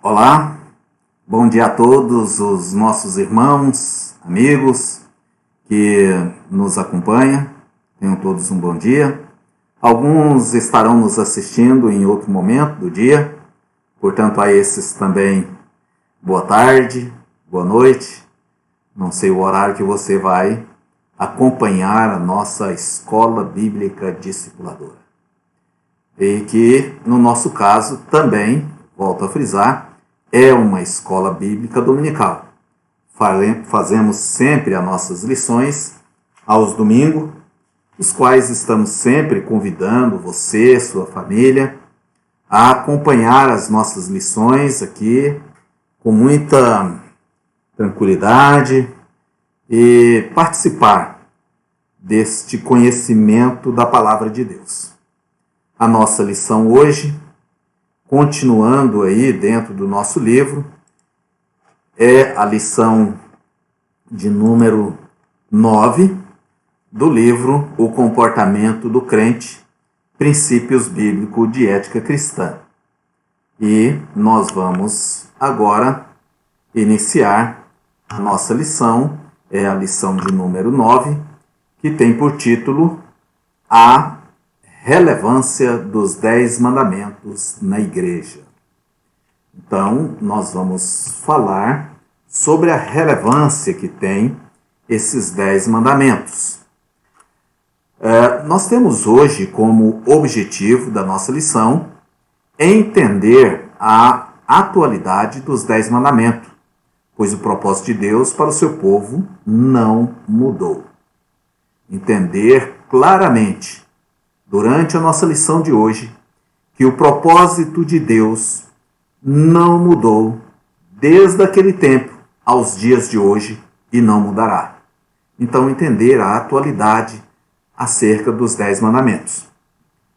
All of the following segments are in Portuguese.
Olá, bom dia a todos os nossos irmãos, amigos que nos acompanham. Tenham todos um bom dia. Alguns estarão nos assistindo em outro momento do dia, portanto a esses também boa tarde, boa noite. Não sei o horário que você vai acompanhar a nossa Escola Bíblica Discipuladora. E que, no nosso caso, também, volto a frisar, é uma escola bíblica dominical. Fazemos sempre as nossas lições aos domingos, os quais estamos sempre convidando você, sua família, a acompanhar as nossas lições aqui com muita tranquilidade e participar deste conhecimento da Palavra de Deus. A nossa lição hoje, continuando aí dentro do nosso livro, é a lição de número 9 do livro O Comportamento do Crente, Princípios Bíblicos de Ética Cristã. E nós vamos agora iniciar a nossa lição, é a lição de número 9, que tem por título A Relevância dos 10 Mandamentos na Igreja. Então, nós vamos falar sobre a relevância que tem esses 10 mandamentos. Nós temos hoje como objetivo da nossa lição entender a atualidade dos 10 mandamentos, pois o propósito de Deus para o seu povo não mudou. Entender claramente, durante a nossa lição de hoje, que o propósito de Deus não mudou desde aquele tempo aos dias de hoje e não mudará. Então, entender a atualidade acerca dos 10 mandamentos.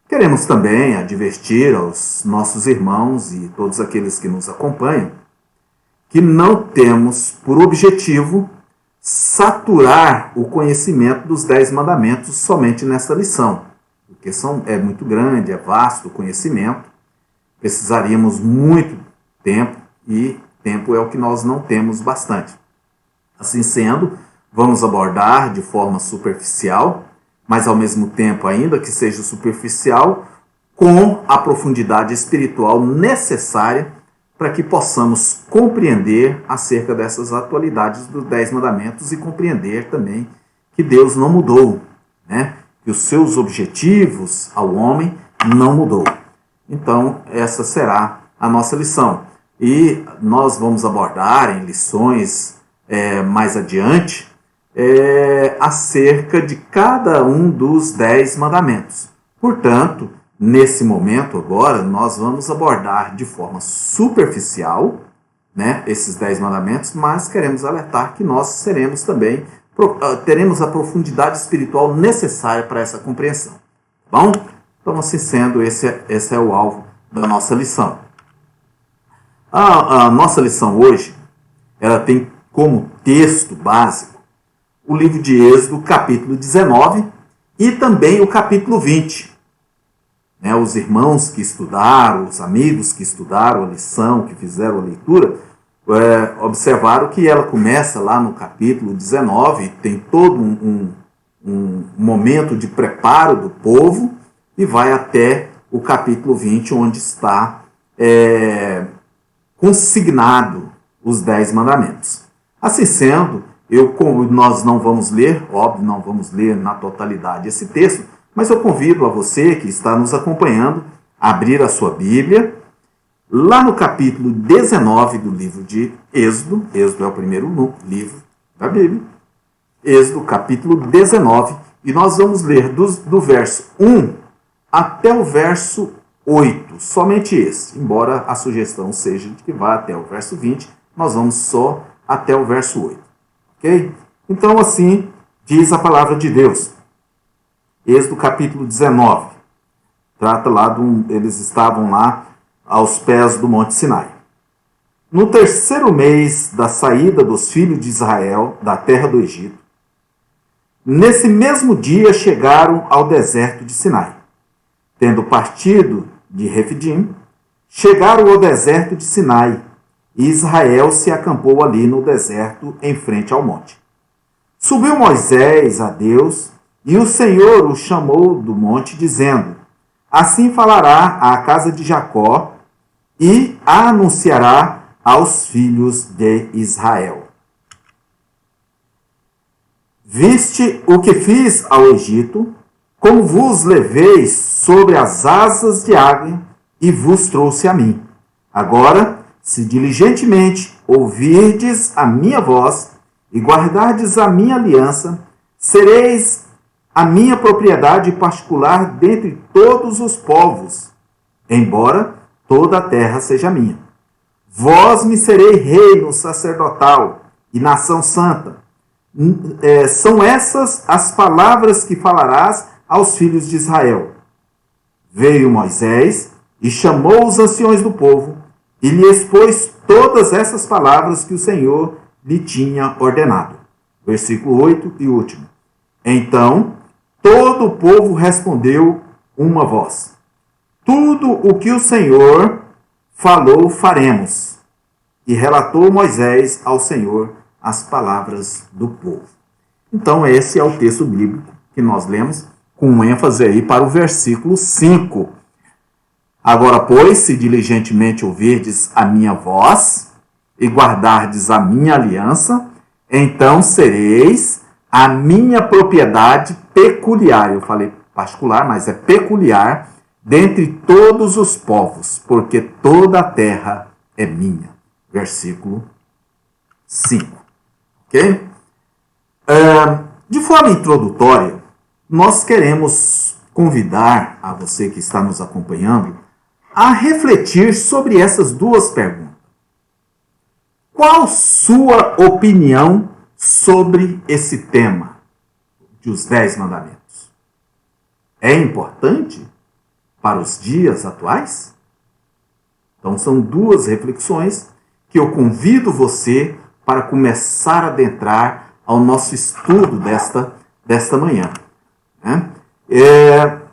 Queremos também advertir aos nossos irmãos e todos aqueles que nos acompanham que não temos por objetivo saturar o conhecimento dos 10 mandamentos somente nesta lição, porque é muito grande, é vasto o conhecimento, precisaríamos muito tempo e tempo é o que nós não temos bastante. Assim sendo, vamos abordar de forma superficial, mas ao mesmo tempo, ainda que seja superficial, com a profundidade espiritual necessária para que possamos compreender acerca dessas atualidades dos 10 mandamentos e compreender também que Deus não mudou, né? Que os seus objetivos ao homem não mudou. Então, essa será a nossa lição. E nós vamos abordar em lições mais adiante acerca de cada um dos 10 mandamentos. Portanto, nesse momento agora, nós vamos abordar de forma superficial, né, esses 10 mandamentos, mas queremos alertar que nós teremos a profundidade espiritual necessária para essa compreensão. Tá bom? Então, assim sendo, esse é o alvo da nossa lição. A nossa lição hoje, ela tem como texto básico o livro de Êxodo, capítulo 19, e também o capítulo 20. Os irmãos que estudaram, os amigos que estudaram a lição, que fizeram a leitura, observaram que ela começa lá no capítulo 19, tem todo um momento de preparo do povo, e vai até o capítulo 20, onde está consignado os 10 mandamentos. Assim sendo, nós não vamos ler, óbvio, não vamos ler na totalidade esse texto, mas eu convido a você que está nos acompanhando a abrir a sua Bíblia, lá no capítulo 19 do livro de Êxodo. Êxodo é o primeiro livro da Bíblia. Êxodo, capítulo 19, e nós vamos ler do verso 1 até o verso 8, somente esse, embora a sugestão seja de que vá até o verso 20, nós vamos só até o verso 8. Ok? Então, assim diz a palavra de Deus. Êxodo capítulo 19. Trata lá eles estavam lá aos pés do Monte Sinai. No terceiro mês da saída dos filhos de Israel da terra do Egito, nesse mesmo dia chegaram ao deserto de Sinai. Tendo partido de Refidim, chegaram ao deserto de Sinai e Israel se acampou ali no deserto, em frente ao monte. Subiu Moisés a Deus, e o Senhor o chamou do monte, dizendo: Assim falará à casa de Jacó, e a anunciará aos filhos de Israel. Viste o que fiz ao Egito, como vos levei sobre as asas de águia e vos trouxe a mim. Agora, se diligentemente ouvirdes a minha voz e guardardes a minha aliança, sereis a minha propriedade particular dentre todos os povos, embora toda a terra seja minha. Vós me serei reino sacerdotal e nação santa. São essas as palavras que falarás aos filhos de Israel. Veio Moisés e chamou os anciões do povo e lhe expôs todas essas palavras que o Senhor lhe tinha ordenado. Versículo 8 e último. Então, todo o povo respondeu uma voz: Tudo o que o Senhor falou, faremos. E relatou Moisés ao Senhor as palavras do povo. Então, esse é o texto bíblico que nós lemos, com ênfase aí para o versículo 5. Agora, pois, se diligentemente ouvirdes a minha voz e guardardes a minha aliança, então sereis a minha propriedade peculiar. Eu falei particular, mas é peculiar, dentre todos os povos, porque toda a terra é minha. Versículo 5. Ok? De forma introdutória, nós queremos convidar a você que está nos acompanhando a refletir sobre essas duas perguntas. Qual sua opinião sobre esse tema dos 10 mandamentos? É importante para os dias atuais? Então, são duas reflexões que eu convido você para começar a adentrar ao nosso estudo desta manhã.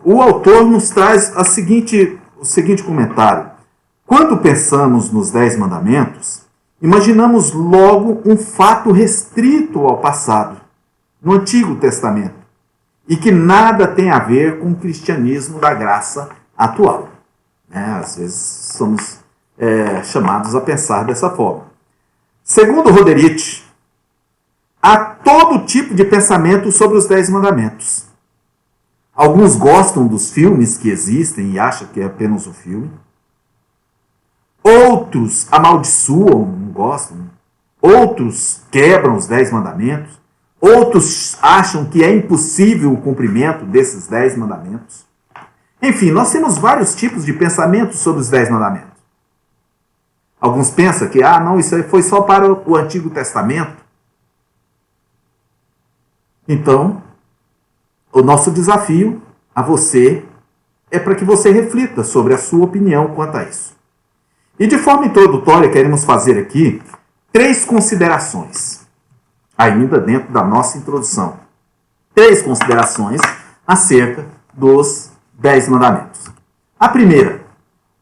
O autor nos traz o seguinte comentário. Quando pensamos nos 10 mandamentos, imaginamos logo um fato restrito ao passado, no Antigo Testamento, e que nada tem a ver com o cristianismo da graça atual. Às vezes somos chamados a pensar dessa forma. Segundo Roderich, há todo tipo de pensamento sobre os 10 mandamentos. Alguns gostam dos filmes que existem e acham que é apenas um filme. Outros amaldiçoam, não gostam. Outros quebram os 10 mandamentos. Outros acham que é impossível o cumprimento desses 10 mandamentos. Enfim, nós temos vários tipos de pensamento sobre os 10 mandamentos. Alguns pensam que, não, isso aí foi só para o Antigo Testamento. Então, o nosso desafio a você é para que você reflita sobre a sua opinião quanto a isso. E de forma introdutória, queremos fazer aqui 3 considerações, ainda dentro da nossa introdução. 3 considerações acerca dos 10 mandamentos. A primeira,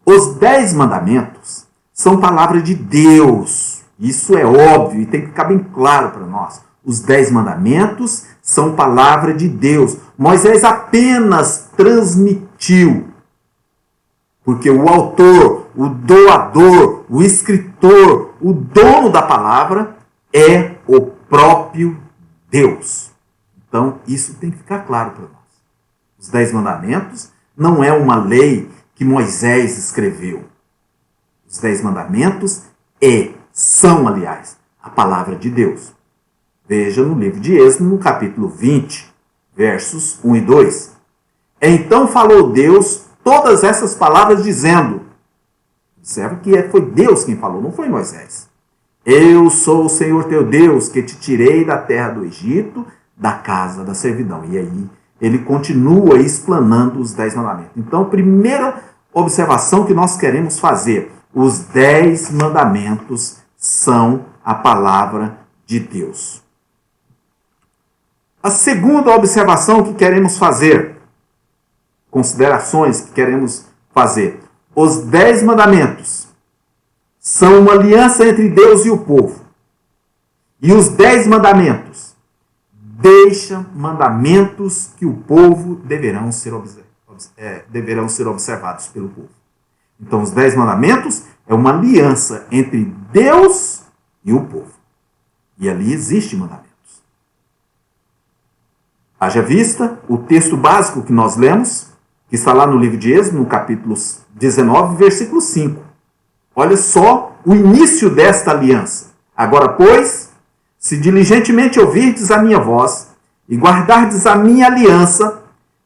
os 10 mandamentos são palavra de Deus. Isso é óbvio e tem que ficar bem claro para nós. Os 10 mandamentos são palavra de Deus. Moisés apenas transmitiu. Porque o autor, o doador, o escritor, o dono da palavra é o próprio Deus. Então, isso tem que ficar claro para nós. Os 10 mandamentos não é uma lei que Moisés escreveu. Os 10 mandamentos são, aliás, a palavra de Deus. Veja no livro de Êxodo, no capítulo 20, versos 1 e 2. Então falou Deus todas essas palavras dizendo, observa que foi Deus quem falou, não foi Moisés. Eu sou o Senhor teu Deus, que te tirei da terra do Egito, da casa da servidão. E aí ele continua explanando os 10 mandamentos. Então, primeira observação que nós queremos fazer, os 10 mandamentos são a palavra de Deus. A segunda observação que queremos fazer, considerações que queremos fazer, os 10 mandamentos são uma aliança entre Deus e o povo. E os 10 mandamentos deixam mandamentos que o povo deverão ser observados pelo povo. Então, os 10 mandamentos é uma aliança entre Deus e o povo. E ali existe mandamentos. Haja vista o texto básico que nós lemos, que está lá no livro de Êxodo, no capítulo 19, versículo 5. Olha só o início desta aliança. Agora, pois, se diligentemente ouvirdes a minha voz e guardardes a minha aliança,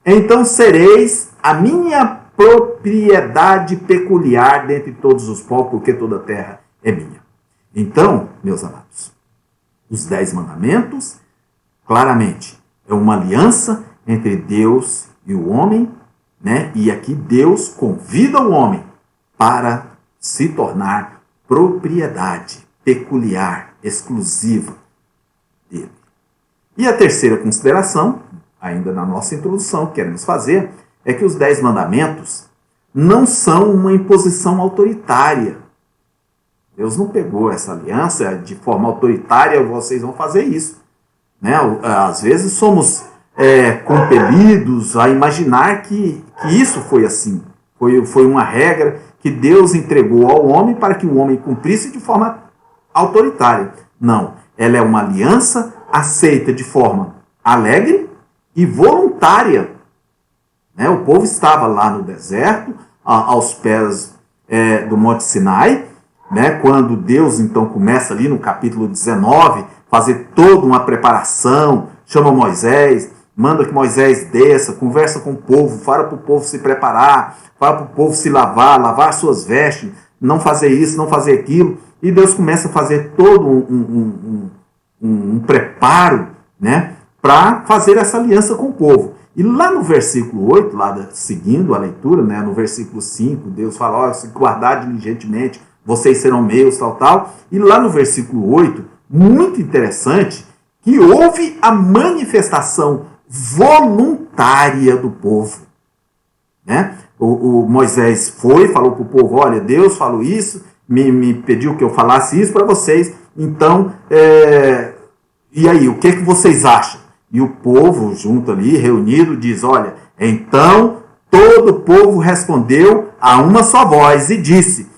então sereis a minha propriedade peculiar dentre todos os povos, porque toda a terra é minha. Então, meus amados, os 10 mandamentos, claramente, é uma aliança entre Deus e o homem, né? E aqui Deus convida o homem para se tornar propriedade peculiar, exclusiva dele. E a terceira consideração, ainda na nossa introdução, que queremos fazer, é que os 10 mandamentos não são uma imposição autoritária. Deus não pegou essa aliança de forma autoritária, vocês vão fazer isso. Né? Às vezes somos compelidos a imaginar que isso foi assim. Foi uma regra que Deus entregou ao homem para que o homem cumprisse de forma autoritária. Não, ela é uma aliança aceita de forma alegre e voluntária. Né? O povo estava lá no deserto, aos pés do Monte Sinai, né? Quando Deus então começa ali no capítulo 19, fazer toda uma preparação, chama Moisés, manda que Moisés desça, conversa com o povo, fala para o povo se preparar, fala para o povo se lavar suas vestes, não fazer isso, não fazer aquilo. E Deus começa a fazer todo um preparo, né, para fazer essa aliança com o povo. E lá no versículo 8, seguindo a leitura, né, no versículo 5, Deus fala, se guardar diligentemente, vocês serão meus, tal. E lá no versículo 8, muito interessante, que houve a manifestação voluntária do povo. Né? O Moisés falou para o povo, olha, Deus falou isso, me pediu que eu falasse isso para vocês, então, e aí, o que vocês acham? E o povo, junto ali, reunido, diz, olha, então todo o povo respondeu a uma só voz e disse,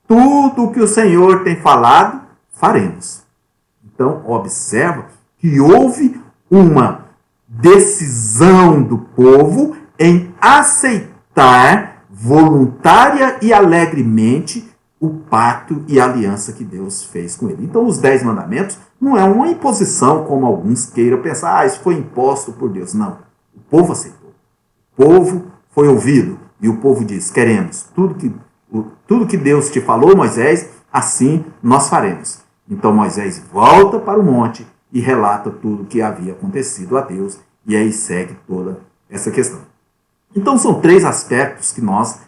tudo o que o Senhor tem falado, faremos. Então, observa que houve uma decisão do povo em aceitar voluntária e alegremente o pacto e a aliança que Deus fez com ele. Então, os 10 mandamentos não é uma imposição, como alguns queiram pensar, isso foi imposto por Deus. Não, o povo aceitou. O povo foi ouvido e o povo diz, queremos tudo que Deus te falou, Moisés, assim nós faremos. Então Moisés volta para o monte e relata tudo o que havia acontecido a Deus, e aí segue toda essa questão. Então são 3 aspectos que nós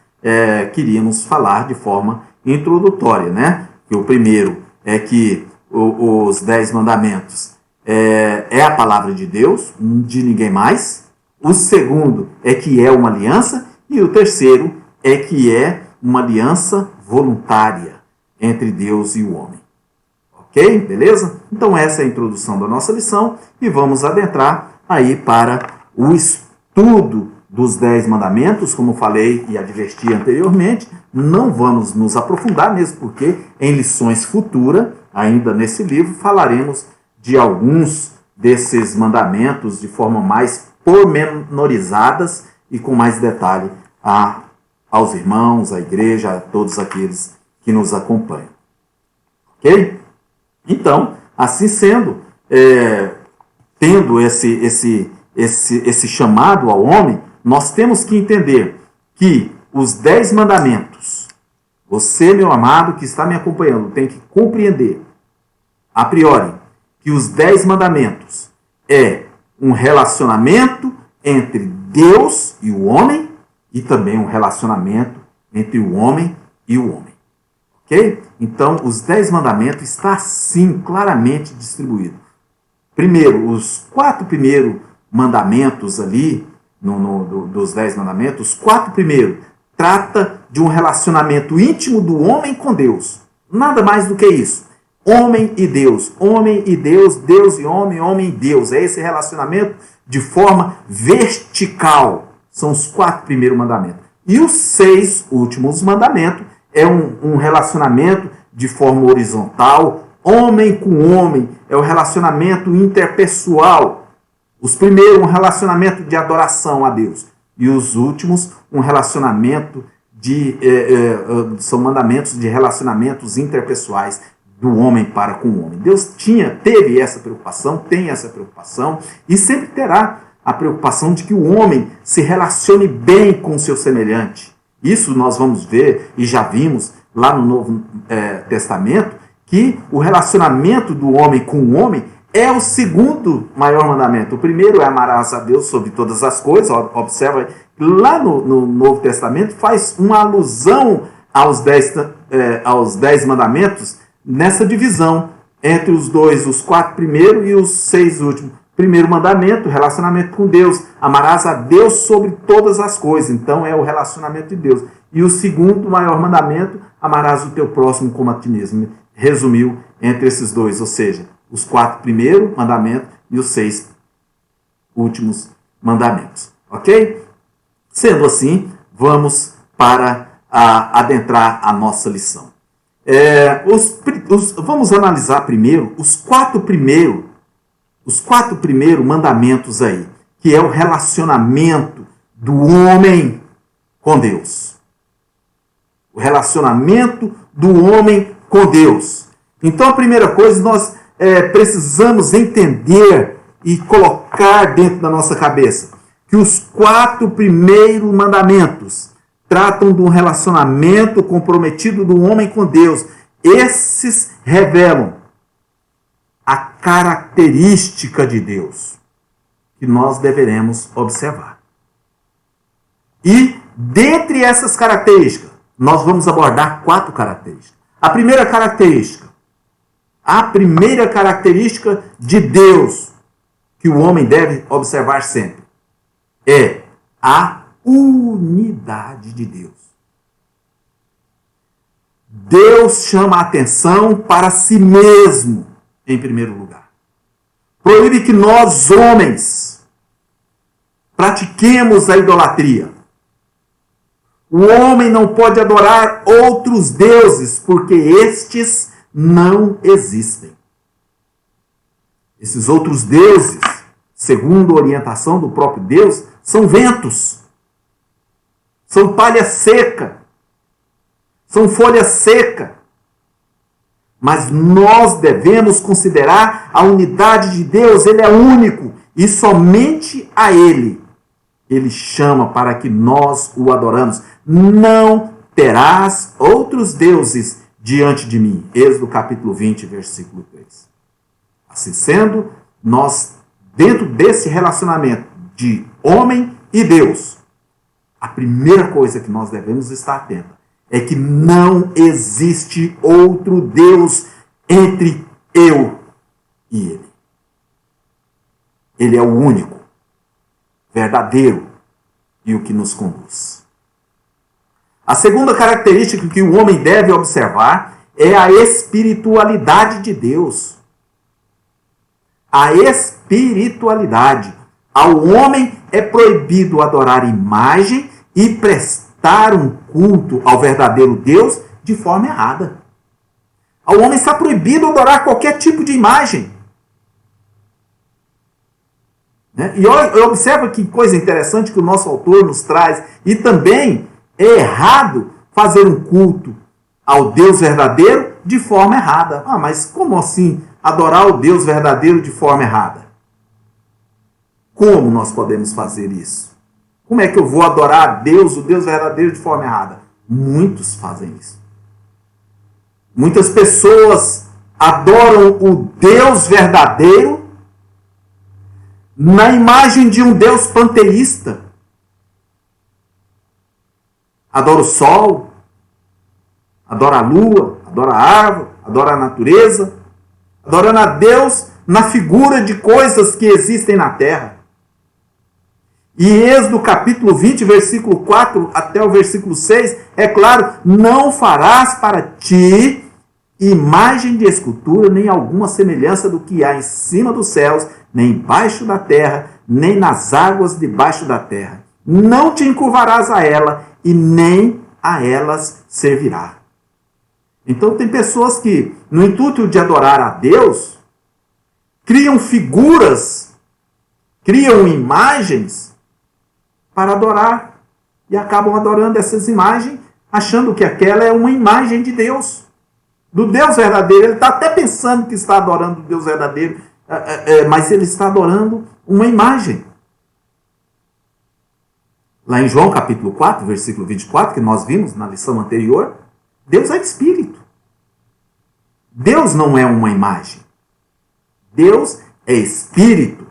queríamos falar de forma introdutória, né? Que o primeiro é que os 10 mandamentos é a palavra de Deus, de ninguém mais. O segundo é que é uma aliança, e o terceiro é que é uma aliança voluntária entre Deus e o homem. Ok? Beleza? Então essa é a introdução da nossa lição e vamos adentrar aí para o estudo dos 10 mandamentos, como falei e adverti anteriormente. Não vamos nos aprofundar mesmo porque em lições futuras, ainda nesse livro, falaremos de alguns desses mandamentos de forma mais pormenorizadas e com mais detalhe aos irmãos, à igreja, a todos aqueles que nos acompanham. Ok? Então, assim sendo, tendo esse chamado ao homem, nós temos que entender que os 10 mandamentos, você, meu amado, que está me acompanhando, tem que compreender, a priori, que os 10 mandamentos é um relacionamento entre Deus e o homem e também um relacionamento entre o homem e o homem. Ok? Então, os 10 mandamentos está, sim, claramente distribuído. Primeiro, os 4 primeiros mandamentos ali, dos 10 mandamentos, os 4 primeiros trata de um relacionamento íntimo do homem com Deus. Nada mais do que isso. Homem e Deus, Deus e homem e Deus. É esse relacionamento de forma vertical. São os 4 primeiros mandamentos. E os 6 últimos mandamentos é um relacionamento de forma horizontal, homem com homem, é o relacionamento interpessoal. Os primeiros, um relacionamento de adoração a Deus. E os últimos, um relacionamento são mandamentos de relacionamentos interpessoais do homem para com o homem. Deus teve essa preocupação, tem essa preocupação e sempre terá a preocupação de que o homem se relacione bem com o seu semelhante. Isso nós vamos ver e já vimos lá no Novo Testamento, que o relacionamento do homem com o homem é o segundo maior mandamento. O primeiro é amarás a Deus sobre todas as coisas. Observa, lá no Novo Testamento faz uma alusão aos 10 mandamentos nessa divisão entre os 4 primeiros e os 6 últimos. Primeiro mandamento, relacionamento com Deus. Amarás a Deus sobre todas as coisas. Então é o relacionamento de Deus. E o segundo maior mandamento, amarás o teu próximo como a ti mesmo. Resumiu entre esses dois, ou seja, os 4 primeiros mandamentos e os 6 últimos mandamentos. Ok? Sendo assim, vamos para adentrar a nossa lição. Vamos analisar primeiro os 4 primeiros mandamentos aí, que é o relacionamento do homem com Deus. O relacionamento do homem com Deus. Então, a primeira coisa, nós precisamos entender e colocar dentro da nossa cabeça que os 4 primeiros mandamentos tratam de um relacionamento comprometido do homem com Deus. Esses revelam a característica de Deus que nós deveremos observar. E, dentre essas características, nós vamos abordar 4 características. A primeira característica de Deus que o homem deve observar sempre é a unidade de Deus. Deus chama a atenção para si mesmo, em primeiro lugar. Proíbe que nós, homens, pratiquemos a idolatria. O homem não pode adorar outros deuses, porque estes não existem. Esses outros deuses, segundo a orientação do próprio Deus, são ventos, são palha seca, são folha seca. Mas nós devemos considerar a unidade de Deus. Ele é único e somente a Ele chama para que nós o adoramos. Não terás outros deuses diante de mim. Êxodo capítulo 20, versículo 3. Assim sendo, nós, dentro desse relacionamento de homem e Deus, a primeira coisa que nós devemos estar atentos é que não existe outro Deus entre eu e Ele. Ele é o único, verdadeiro e o que nos conduz. A segunda característica que o homem deve observar é a espiritualidade de Deus. A espiritualidade. Ao homem é proibido adorar imagem e prestar um culto ao verdadeiro Deus de forma errada. Ao homem está proibido adorar qualquer tipo de imagem. E observa que coisa interessante que o nosso autor nos traz. E também é errado fazer um culto ao Deus verdadeiro de forma errada. Mas como assim adorar o Deus verdadeiro de forma errada? Como nós podemos fazer isso? Como é que eu vou adorar a Deus, o Deus verdadeiro, de forma errada? Muitos fazem isso. Muitas pessoas adoram o Deus verdadeiro na imagem de um Deus panteísta. Adora o sol, adora a lua, adora a árvore, adora a natureza, adorando a Deus na figura de coisas que existem na terra. E Êxodo capítulo 20, versículo 4 até o versículo 6, é claro, não farás para ti imagem de escultura, nem alguma semelhança do que há em cima dos céus, nem embaixo da terra, nem nas águas debaixo da terra. Não te encurvarás a ela, e nem a elas servirá. Então tem pessoas que, no intuito de adorar a Deus, criam figuras, criam imagens para adorar. E acabam adorando essas imagens, achando que aquela é uma imagem de Deus. Do Deus verdadeiro. Ele está até pensando que está adorando o Deus verdadeiro, mas ele está adorando uma imagem. Lá em João capítulo 4, versículo 24, que nós vimos na lição anterior, Deus é espírito. Deus não é uma imagem. Deus é espírito.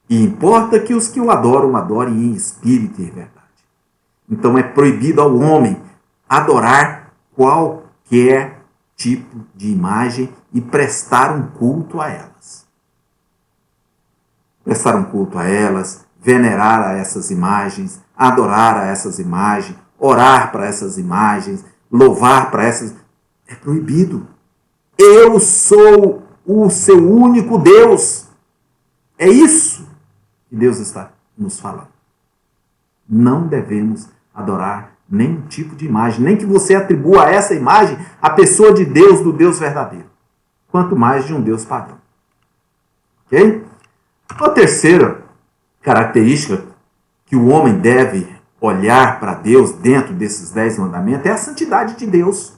E importa que os que o adoram, adorem em espírito e em verdade. Então é proibido ao homem adorar qualquer tipo de imagem e prestar um culto a elas. Prestar um culto a elas, venerar a essas imagens, adorar a essas imagens, orar para essas imagens, louvar para essas... É proibido. Eu sou o seu único Deus. É isso que Deus está nos falando. Não devemos adorar nenhum tipo de imagem, nem que você atribua a essa imagem a pessoa de Deus, do Deus verdadeiro. Quanto mais de um Deus pagão. Ok? A terceira característica que o homem deve olhar para Deus dentro desses 10 mandamentos é a santidade de Deus.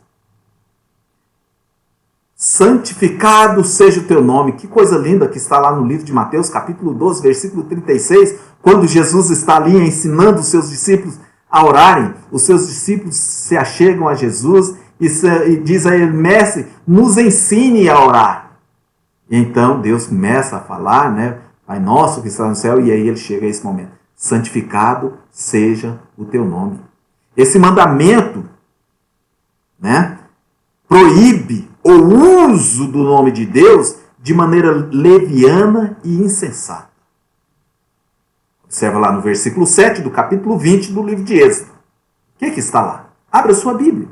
Santificado seja o teu nome. Que coisa linda que está lá no livro de Mateus, capítulo 12, versículo 36, quando Jesus está ali ensinando os seus discípulos a orarem. Os seus discípulos se achegam a Jesus e diz a ele: mestre, nos ensine a orar. E então Deus começa a falar, né? Pai nosso que está no céu, e aí ele chega a esse momento. Santificado seja o teu nome. Esse mandamento, né, proíbe o uso do nome de Deus de maneira leviana e insensata. Observa lá no versículo 7 do capítulo 20 do livro de Êxodo. O que está lá? Abra sua Bíblia.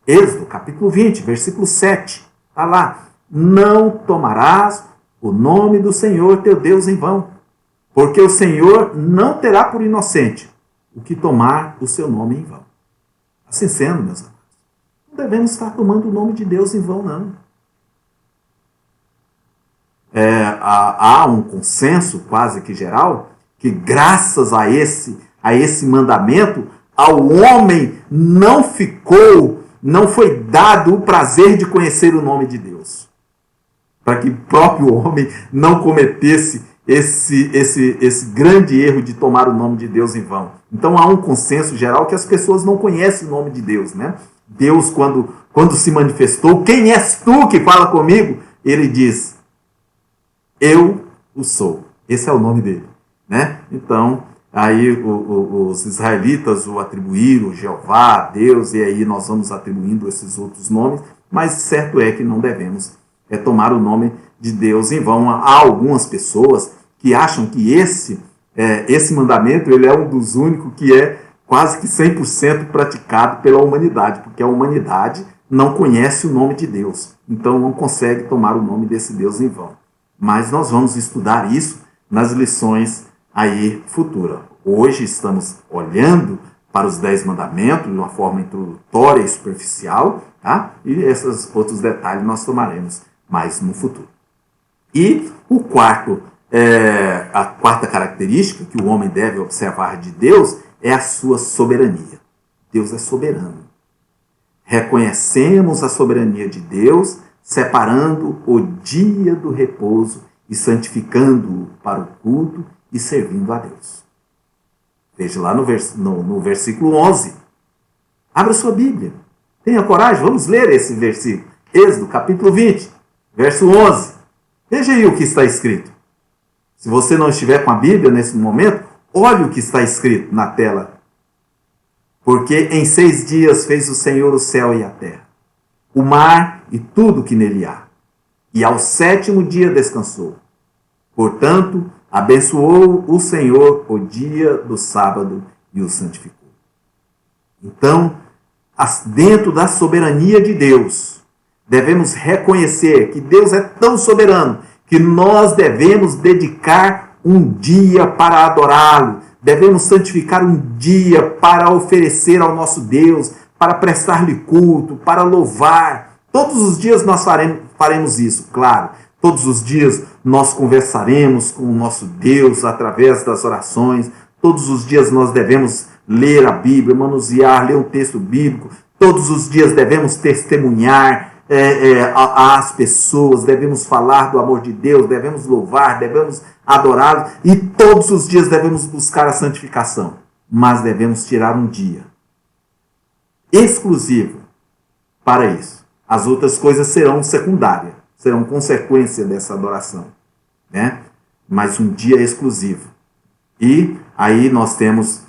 Êxodo, capítulo 20, versículo 7. Está lá. Não tomarás o nome do Senhor teu Deus em vão, porque o Senhor não terá por inocente o que tomar o seu nome em vão. Assim sendo, meus amados, não devemos estar tomando o nome de Deus em vão, não. Há um consenso quase que geral que graças a esse mandamento, ao homem não foi dado o prazer de conhecer o nome de Deus. Para que o próprio homem não cometesse esse grande erro de tomar o nome de Deus em vão. Então há um consenso geral que as pessoas não conhecem o nome de Deus, né? Deus, quando se manifestou, quem és tu que fala comigo? Ele diz, eu o sou. Esse é o nome dele, né? Então, aí os israelitas o atribuíram, Jeová, Deus, e aí nós vamos atribuindo esses outros nomes, mas certo é que não devemos tomar o nome de Deus em vão. Há algumas pessoas que acham que esse mandamento ele é um dos únicos que é quase que 100% praticado pela humanidade, porque a humanidade não conhece o nome de Deus, então não consegue tomar o nome desse Deus em vão. Mas nós vamos estudar isso nas lições aí futuras. Hoje estamos olhando para os 10 mandamentos de uma forma introdutória e superficial, tá? E esses outros detalhes nós tomaremos mais no futuro. E a quarta característica que o homem deve observar de Deus é a sua soberania. Deus é soberano. Reconhecemos a soberania de Deus, separando o dia do repouso e santificando-o para o culto e servindo a Deus. Veja lá no versículo 11. Abra sua Bíblia. Tenha coragem, vamos ler esse versículo. Êxodo, capítulo 20, verso 11. Veja aí o que está escrito. Se você não estiver com a Bíblia nesse momento, olhe o que está escrito na tela. Porque em 6 dias fez o Senhor o céu e a terra, o mar e tudo que nele há. E ao 7º dia descansou. Portanto, abençoou o Senhor o dia do sábado e o santificou. Então, dentro da soberania de Deus, Devemos reconhecer que Deus é tão soberano que nós devemos dedicar um dia para adorá-lo. Devemos santificar um dia para oferecer ao nosso Deus, para prestar-lhe culto, para louvar. Todos os dias nós faremos isso, claro. Todos os dias nós conversaremos com o nosso Deus através das orações. Todos os dias nós devemos ler a Bíblia, manusear, ler um texto bíblico. Todos os dias devemos testemunhar às pessoas, devemos falar do amor de Deus, devemos louvar, devemos adorá-lo, e todos os dias devemos buscar a santificação. Mas devemos tirar um dia exclusivo para isso. As outras coisas serão secundárias, serão consequência dessa adoração, né? Mas um dia exclusivo. E aí nós temos,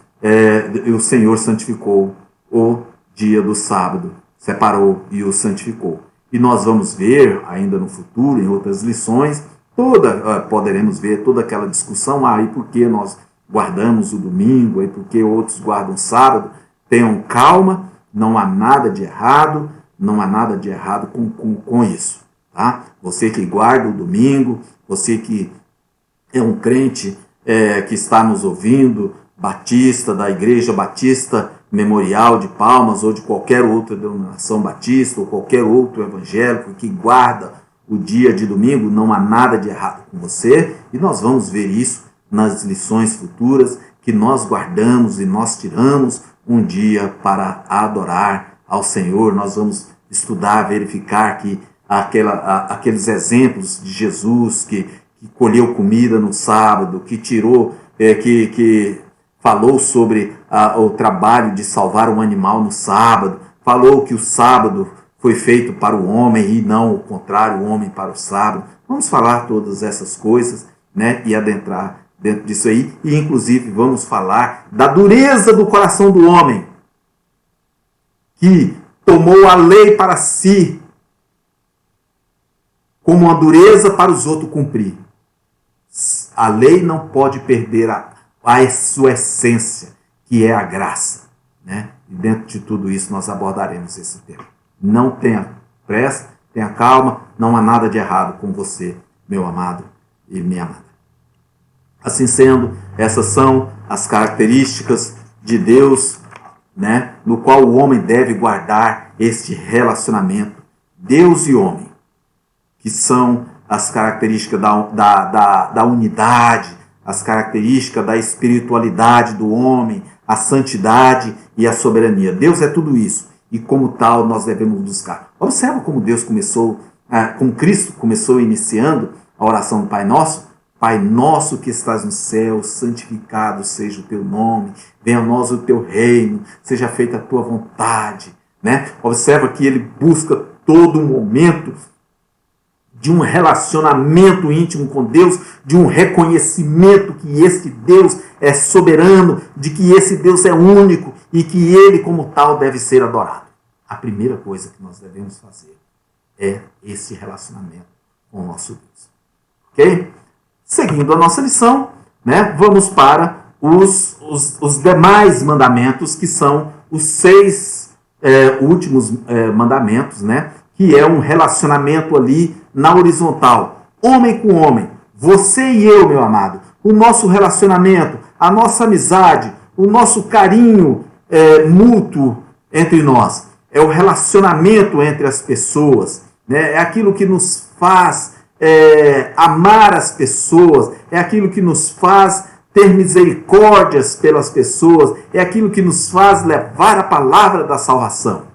o Senhor santificou o dia do sábado, separou e o santificou. E nós vamos ver ainda no futuro, em outras lições, poderemos ver toda aquela discussão, e por que nós guardamos o domingo, e por que outros guardam o sábado. Tenham calma, não há nada de errado, não há nada de errado com isso. Tá? Você que guarda o domingo, você que é um crente que está nos ouvindo, batista, da Igreja Batista Memorial de Palmas, ou de qualquer outra denominação batista, ou qualquer outro evangélico que guarda o dia de domingo, não há nada de errado com você, e nós vamos ver isso nas lições futuras, que nós guardamos e nós tiramos um dia para adorar ao Senhor. Nós vamos estudar, verificar que aqueles exemplos de Jesus que colheu comida no sábado, que tirou, que falou sobre o trabalho de salvar um animal no sábado, falou que o sábado foi feito para o homem e não o contrário, o homem para o sábado. Vamos falar todas essas coisas, né, e adentrar dentro disso aí, e inclusive vamos falar da dureza do coração do homem, que tomou a lei para si, como uma dureza para os outros cumprir. A lei não pode perder a sua essência, que é a graça, né? E dentro de tudo isso nós abordaremos esse tema. Não tenha pressa, tenha calma, não há nada de errado com você, meu amado e minha amada. Assim sendo, essas são as características de Deus, né, no qual o homem deve guardar este relacionamento, Deus e homem, que são as características da unidade, as características da espiritualidade do homem, a santidade e a soberania. Deus é tudo isso, e como tal nós devemos buscar. Observa como Deus começou, como Cristo começou iniciando a oração do Pai Nosso. Pai nosso que estás no céu, santificado seja o teu nome, venha a nós o teu reino, seja feita a tua vontade. Né? Observa que ele busca todo momento de um relacionamento íntimo com Deus, de um reconhecimento que este Deus é soberano, de que esse Deus é único e que ele, como tal, deve ser adorado. A primeira coisa que nós devemos fazer é esse relacionamento com o nosso Deus. Ok? Seguindo a nossa lição, né, vamos para os demais mandamentos, que são os 6 últimos mandamentos, né, que é um relacionamento ali na horizontal, homem com homem, você e eu, meu amado, o nosso relacionamento, a nossa amizade, o nosso carinho mútuo entre nós, é o relacionamento entre as pessoas, né, é aquilo que nos faz amar as pessoas, é aquilo que nos faz ter misericórdias pelas pessoas, é aquilo que nos faz levar a palavra da salvação.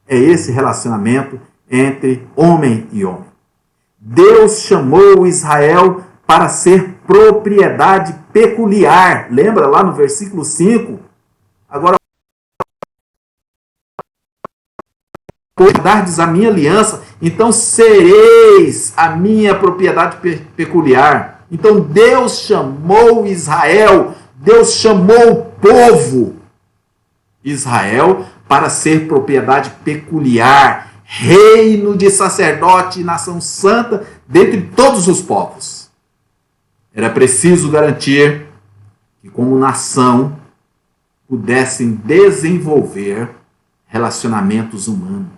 É esse relacionamento entre homem e homem. Deus chamou Israel para ser propriedade peculiar. Lembra lá no versículo 5? Agora, guardardes a minha aliança, então sereis a minha propriedade peculiar. Então Deus chamou Israel, Deus chamou o povo Israel para ser propriedade peculiar, reino de sacerdote e nação santa dentre todos os povos. Era preciso garantir que, como nação, pudessem desenvolver relacionamentos humanos.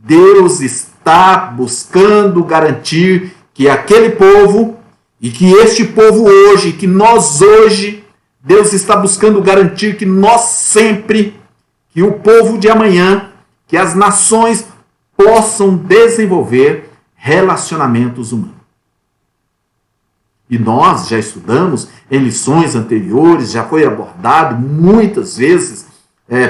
Deus está buscando garantir que aquele povo, e que este povo hoje, que nós hoje, Deus está buscando garantir que nós sempre, que o povo de amanhã, que as nações possam desenvolver relacionamentos humanos. E nós já estudamos em lições anteriores, já foi abordado muitas vezes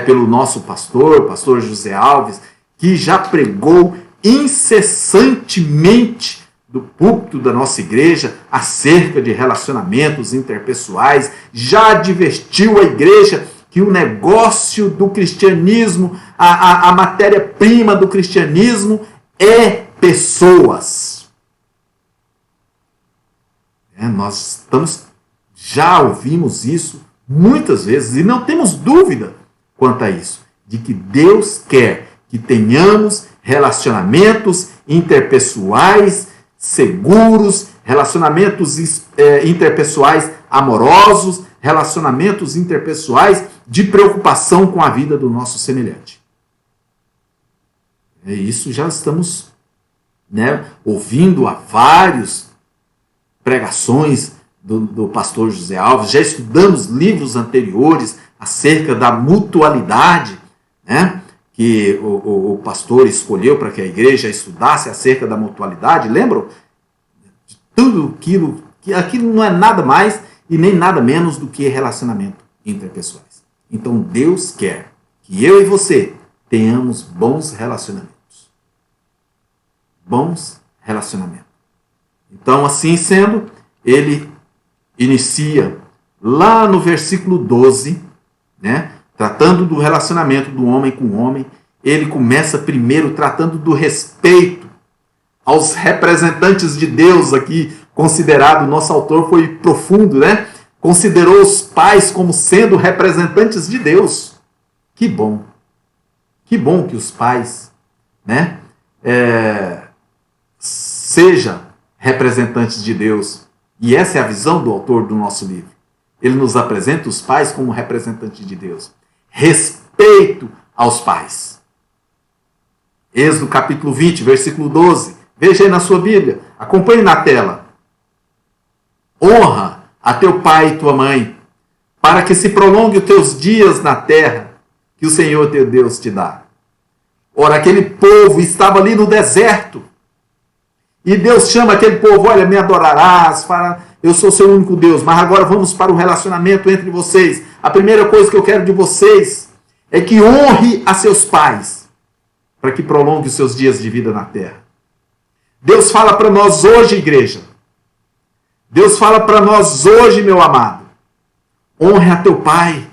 pelo nosso pastor José Alves, que já pregou incessantemente do púlpito da nossa igreja acerca de relacionamentos interpessoais, já advertiu a igreja que o negócio do cristianismo, a matéria-prima do cristianismo é pessoas. Nós já ouvimos isso muitas vezes e não temos dúvida quanto a isso, de que Deus quer que tenhamos relacionamentos interpessoais seguros, relacionamentos interpessoais amorosos, relacionamentos interpessoais de preocupação com a vida do nosso semelhante. Isso já estamos ouvindo há vários pregações do pastor José Alves, já estudamos livros anteriores acerca da mutualidade, que o pastor escolheu para que a igreja estudasse acerca da mutualidade. Lembram? De tudo aquilo, que aquilo não é nada mais e nem nada menos do que relacionamento interpessoais. Então Deus quer que eu e você tenhamos bons relacionamentos. Bons relacionamentos. Então, assim sendo, ele inicia lá no versículo 12, tratando do relacionamento do homem com o homem. Ele começa primeiro tratando do respeito aos representantes de Deus aqui, considerado, nosso autor foi profundo, considerou os pais como sendo representantes de Deus. Que bom que os pais, sejam representantes de Deus. E essa é a visão do autor do nosso livro. Ele nos apresenta os pais como representantes de Deus. Respeito aos pais. Êxodo capítulo 20, versículo 12. Veja aí na sua Bíblia. Acompanhe na tela. Honra a teu pai e tua mãe, para que se prolongue os teus dias na terra que o Senhor teu Deus te dá. Ora, aquele povo estava ali no deserto. E Deus chama aquele povo: olha, me adorarás, eu sou seu único Deus, mas agora vamos para o relacionamento entre vocês. A primeira coisa que eu quero de vocês é que honre a seus pais, para que prolongue os seus dias de vida na terra. Deus fala para nós hoje, igreja. Deus fala para nós hoje, meu amado. Honre a teu pai,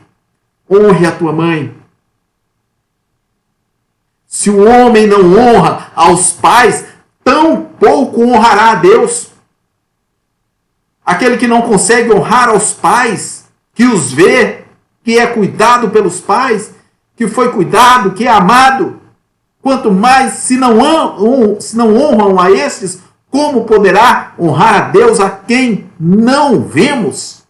honre a tua mãe. Se o homem não honra aos pais, tão pouco honrará a Deus. Aquele que não consegue honrar aos pais, que os vê, que é cuidado pelos pais, que foi cuidado, que é amado, quanto mais, se não honram a estes, como poderá honrar a Deus a quem não vemos?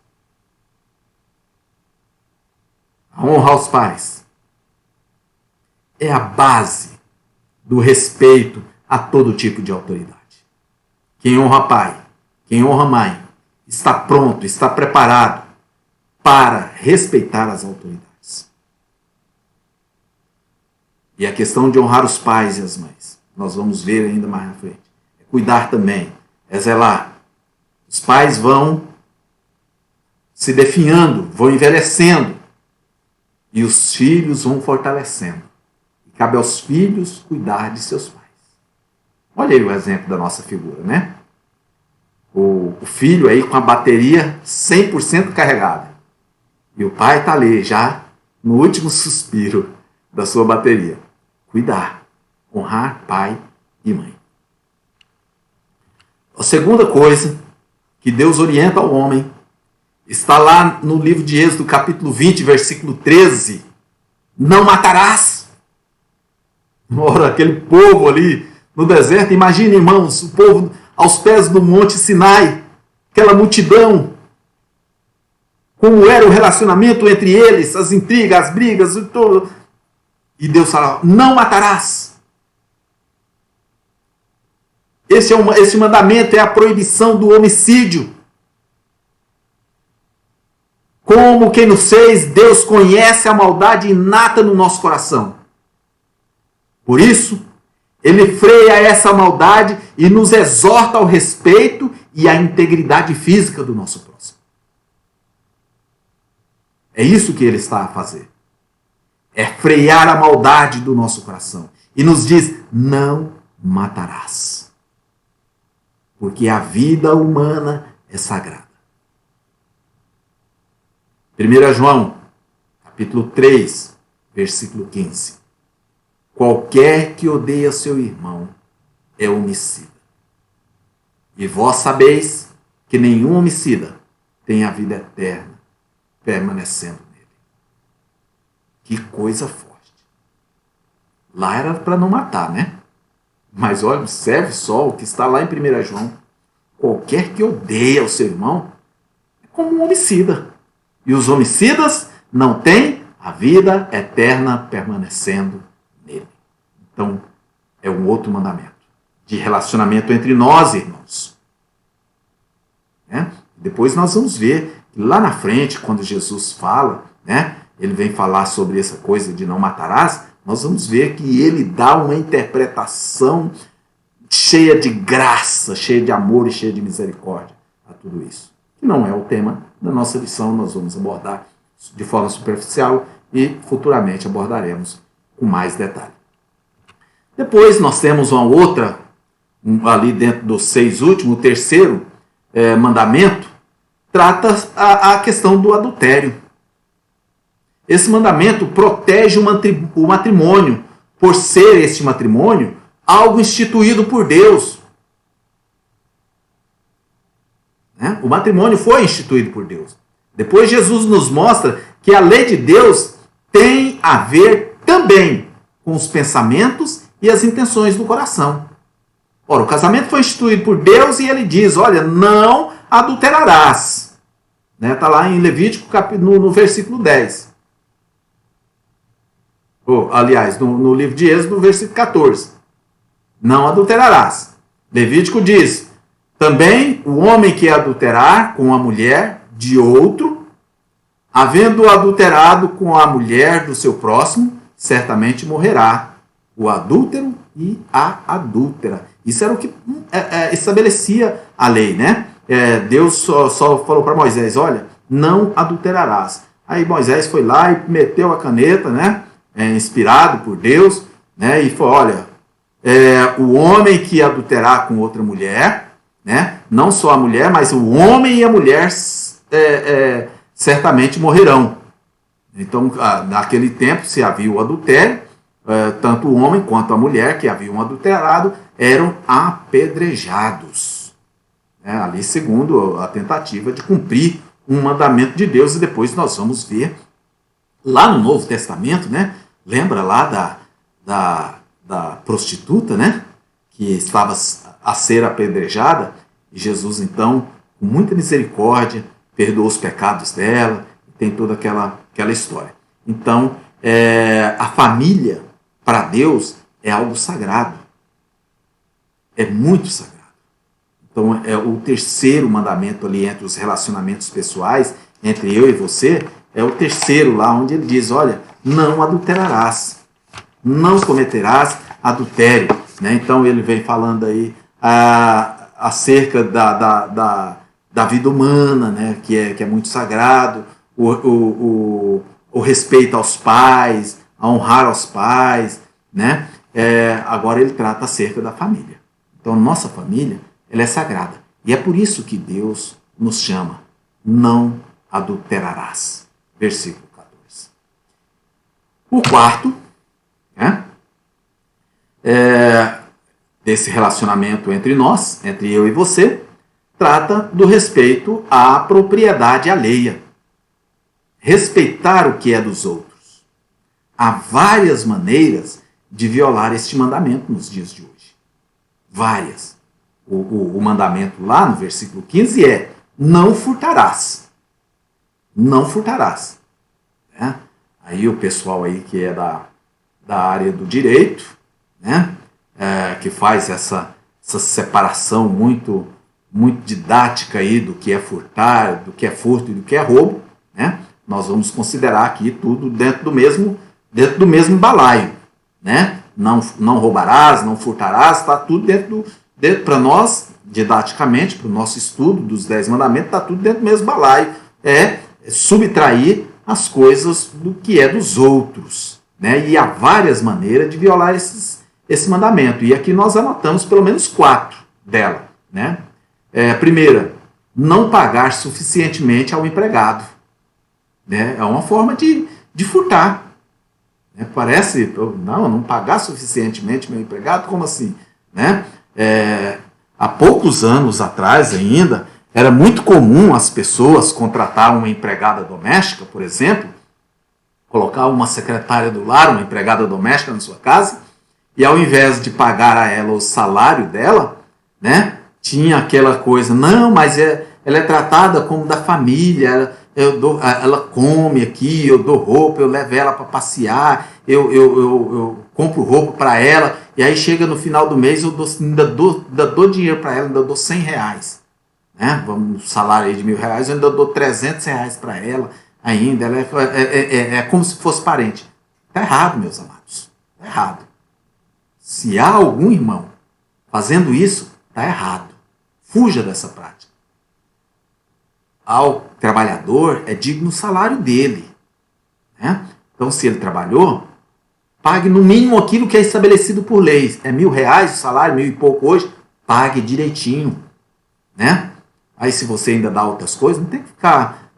A honra aos pais é a base do respeito a todo tipo de autoridade. Quem honra pai, quem honra mãe, está pronto, está preparado para respeitar as autoridades. E a questão de honrar os pais e as mães, nós vamos ver ainda mais na frente. É cuidar também, é zelar. Os pais vão se definhando, vão envelhecendo, e os filhos vão fortalecendo. E cabe aos filhos cuidar de seus pais. Olha aí o exemplo da nossa figura, O filho aí com a bateria 100% carregada. E o pai está ali já no último suspiro da sua bateria. Cuidar, honrar pai e mãe. A segunda coisa que Deus orienta ao homem está lá no livro de Êxodo, capítulo 20, versículo 13. Não matarás. Ora, aquele povo ali no deserto, imagine, irmãos, o povo aos pés do Monte Sinai, aquela multidão, como era o relacionamento entre eles, as intrigas, as brigas e tudo. E Deus fala: não matarás. Esse mandamento é a proibição do homicídio. Como quem nos fez, Deus conhece a maldade inata no nosso coração. Por isso, Ele freia essa maldade e nos exorta ao respeito e à integridade física do nosso próximo. É isso que Ele está a fazer. É frear a maldade do nosso coração. E nos diz, não matarás. Porque a vida humana é sagrada. 1 João, capítulo 3, versículo 15. Qualquer que odeia seu irmão é homicida. E vós sabeis que nenhum homicida tem a vida eterna permanecendo nele. Que coisa forte. Lá era para não matar, né? Mas olha, observe só o que está lá em 1 João. Qualquer que odeia o seu irmão é como um homicida. E os homicidas não têm a vida eterna permanecendo nele. Então, é um outro mandamento de relacionamento entre nós, irmãos. Né? Depois nós vamos ver, lá na frente, quando Jesus fala, né, ele vem falar sobre essa coisa de não matarás, nós vamos ver que ele dá uma interpretação cheia de graça, cheia de amor e cheia de misericórdia a tudo isso. Que não é o tema da nossa lição, nós vamos abordar de forma superficial e futuramente abordaremos com mais detalhe. Depois nós temos uma outra, ali dentro dos 6 últimos, o terceiro mandamento, trata a questão do adultério. Esse mandamento protege o matrimônio, por ser este matrimônio algo instituído por Deus. Né? O matrimônio foi instituído por Deus. Depois Jesus nos mostra que a lei de Deus tem a ver também com os pensamentos e as intenções do coração. Ora, o casamento foi instituído por Deus e ele diz, olha, não adulterarás. Está lá em Levítico, no versículo 10. Aliás, no livro de Êxodo, no versículo 14. Não adulterarás. Levítico diz, também o homem que adulterar com a mulher de outro, havendo adulterado com a mulher do seu próximo, certamente morrerá o adúltero e a adúltera. Isso era o que estabelecia a lei, né? Deus só falou para Moisés, olha, não adulterarás. Aí Moisés foi lá e meteu a caneta, né? Inspirado por Deus, né? E falou, olha, o homem que adulterar com outra mulher, né? Não só a mulher, mas o homem e a mulher certamente morrerão. Então, naquele tempo, se havia o adultério, tanto o homem quanto a mulher que haviam adulterado eram apedrejados. Ali, segundo a tentativa de cumprir um mandamento de Deus, e depois nós vamos ver lá no Novo Testamento, né? Lembra lá da prostituta, né? Que estava a ser apedrejada, e Jesus, então, com muita misericórdia, perdoou os pecados dela, tem toda aquela história. Então, a família, para Deus, é algo sagrado. É muito sagrado. Então, o terceiro mandamento ali entre os relacionamentos pessoais, entre eu e você, é o terceiro lá, onde ele diz, olha, não adulterarás, não cometerás adultério. Né? Então, ele vem falando aí acerca da vida humana, né? que é muito sagrado, o respeito aos pais, a honrar aos pais, né? Agora ele trata acerca da família. Então, nossa família, ela é sagrada. E é por isso que Deus nos chama, não adulterarás. Versículo 14. O quarto, né? Desse relacionamento entre nós, entre eu e você, trata do respeito à propriedade alheia. Respeitar o que é dos outros. Há várias maneiras de violar este mandamento nos dias de hoje. Várias. O mandamento lá no versículo 15 é, não furtarás. Não furtarás. Né? Aí o pessoal aí que é da área do direito, né? Que faz essa essa separação muito didática aí do que é furtar, do que é furto e do que é roubo, né? Nós vamos considerar aqui tudo dentro do mesmo balaio, né? Não roubarás, não furtarás, está tudo dentro para nós, didaticamente, para o nosso estudo dos 10 mandamentos, está tudo dentro do mesmo balaio. É subtrair as coisas do que é dos outros, né? E há várias maneiras de violar esse mandamento. E aqui nós anotamos pelo menos 4 dela, né? Primeira, não pagar suficientemente ao empregado, né? É uma forma de furtar. Né? Parece, não pagar suficientemente meu empregado, como assim? Né? Há poucos anos atrás ainda, era muito comum as pessoas contratar uma empregada doméstica, por exemplo, colocar uma secretária do lar, uma empregada doméstica na sua casa, e ao invés de pagar a ela o salário dela, né, tinha aquela coisa, não, mas ela é tratada como da família, ela come aqui, eu dou roupa, eu levo ela para passear, eu compro roupa para ela, e aí chega no final do mês, eu ainda dou dinheiro para ela, ainda dou R$100. Né? Vamos, um salário aí de R$1.000, eu ainda dou R$300 para ela, ainda, ela é como se fosse parente. Está errado, meus amados, está errado. Se há algum irmão fazendo isso, está errado. Fuja dessa prática. Ao trabalhador é digno o salário dele. Né? Então, se ele trabalhou, pague no mínimo aquilo que é estabelecido por lei. É R$1.000 o salário, 1.000 e pouco hoje, pague direitinho. Né? Aí, se você ainda dá outras coisas, não tem que ficar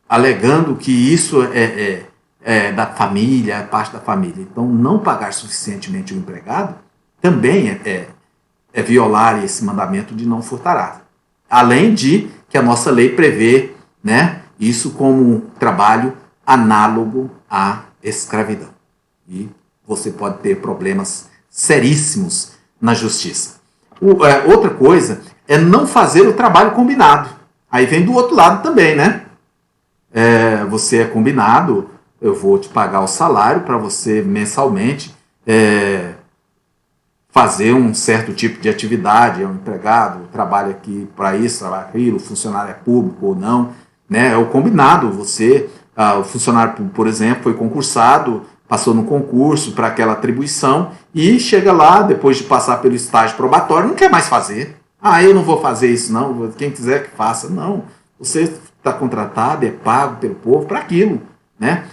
alegando que isso é da família, é parte da família. Então, não pagar suficientemente o empregado também é violar esse mandamento de não furtarás. Além de que a nossa lei prevê, né, isso como um trabalho análogo à escravidão. E você pode ter problemas seríssimos na justiça. Outra coisa é não fazer o trabalho combinado. Aí vem do outro lado também, né? Você é combinado, eu vou te pagar o salário para você mensalmente fazer um certo tipo de atividade, é um empregado, trabalha aqui para isso, trabalha aquilo, o funcionário é público ou não, né? É o combinado, o funcionário, por exemplo, foi concursado, passou no concurso para aquela atribuição e chega lá, depois de passar pelo estágio probatório, não quer mais fazer. Eu não vou fazer isso não, quem quiser que faça. Não, você está contratado, é pago pelo povo para aquilo, né?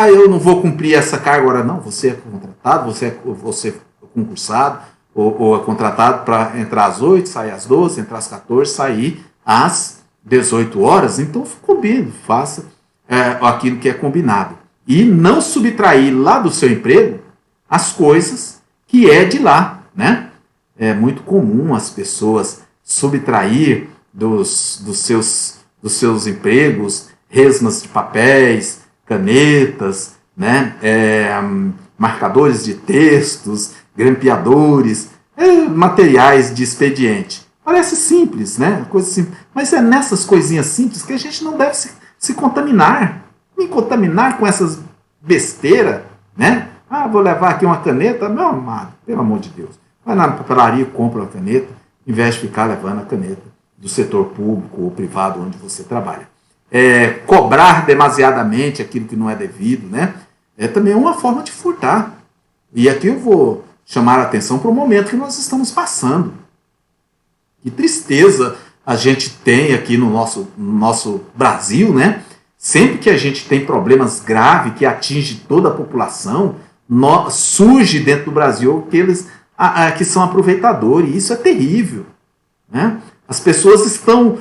Eu não vou cumprir essa carga agora, não, você é contratado, você é concursado, ou é contratado para entrar às 8, sair às 12, entrar às 14, sair às 18 horas, então combine, faça aquilo que é combinado. E não subtrair lá do seu emprego as coisas que é de lá, né? É muito comum as pessoas subtrair dos seus empregos resmas de papéis, canetas, né? Marcadores de textos, grampeadores, materiais de expediente. Parece simples, né? Coisa simples. Mas é nessas coisinhas simples que a gente não deve se contaminar. Me contaminar com essas besteiras, né? Vou levar aqui uma caneta. Meu amado, pelo amor de Deus. Vai na papelaria e compra uma caneta, em vez de ficar levando a caneta do setor público ou privado onde você trabalha. Cobrar demasiadamente aquilo que não é devido, né? É também uma forma de furtar. E aqui eu vou chamar a atenção para o momento que nós estamos passando. Que tristeza a gente tem aqui no nosso Brasil, né? Sempre que a gente tem problemas graves que atingem toda a população, surge dentro do Brasil aqueles que são aproveitadores. E isso é terrível, né? As pessoas estão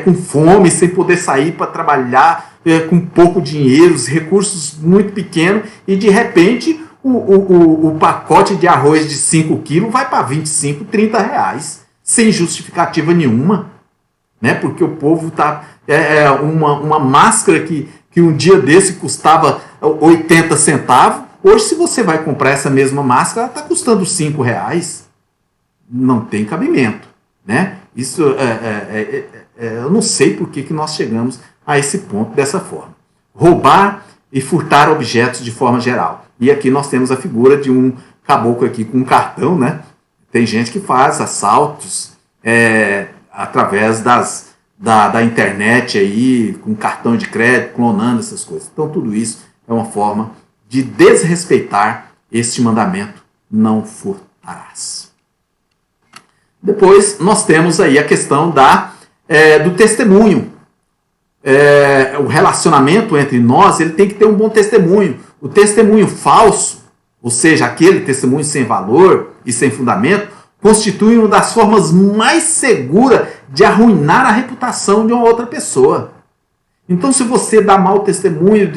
com fome, sem poder sair para trabalhar, com pouco dinheiro, os recursos muito pequenos, e de repente o pacote de arroz de 5 quilos vai para 25, 30 reais, sem justificativa nenhuma, né? Porque o povo está... uma máscara que um dia desse custava 80 centavos, hoje se você vai comprar essa mesma máscara, ela está custando 5 reais. Não tem cabimento, né? Isso eu não sei por que nós chegamos a esse ponto dessa forma. Roubar e furtar objetos de forma geral. E aqui nós temos a figura de um caboclo aqui com um cartão, né? Tem gente que faz assaltos através da internet aí, com cartão de crédito, clonando essas coisas. Então tudo isso é uma forma de desrespeitar este mandamento, não furtarás. Depois nós temos aí a questão do testemunho. O relacionamento entre nós, ele tem que ter um bom testemunho. O testemunho falso, ou seja, aquele testemunho sem valor e sem fundamento, constitui uma das formas mais seguras de arruinar a reputação de uma outra pessoa. Então, se você dá mau testemunho,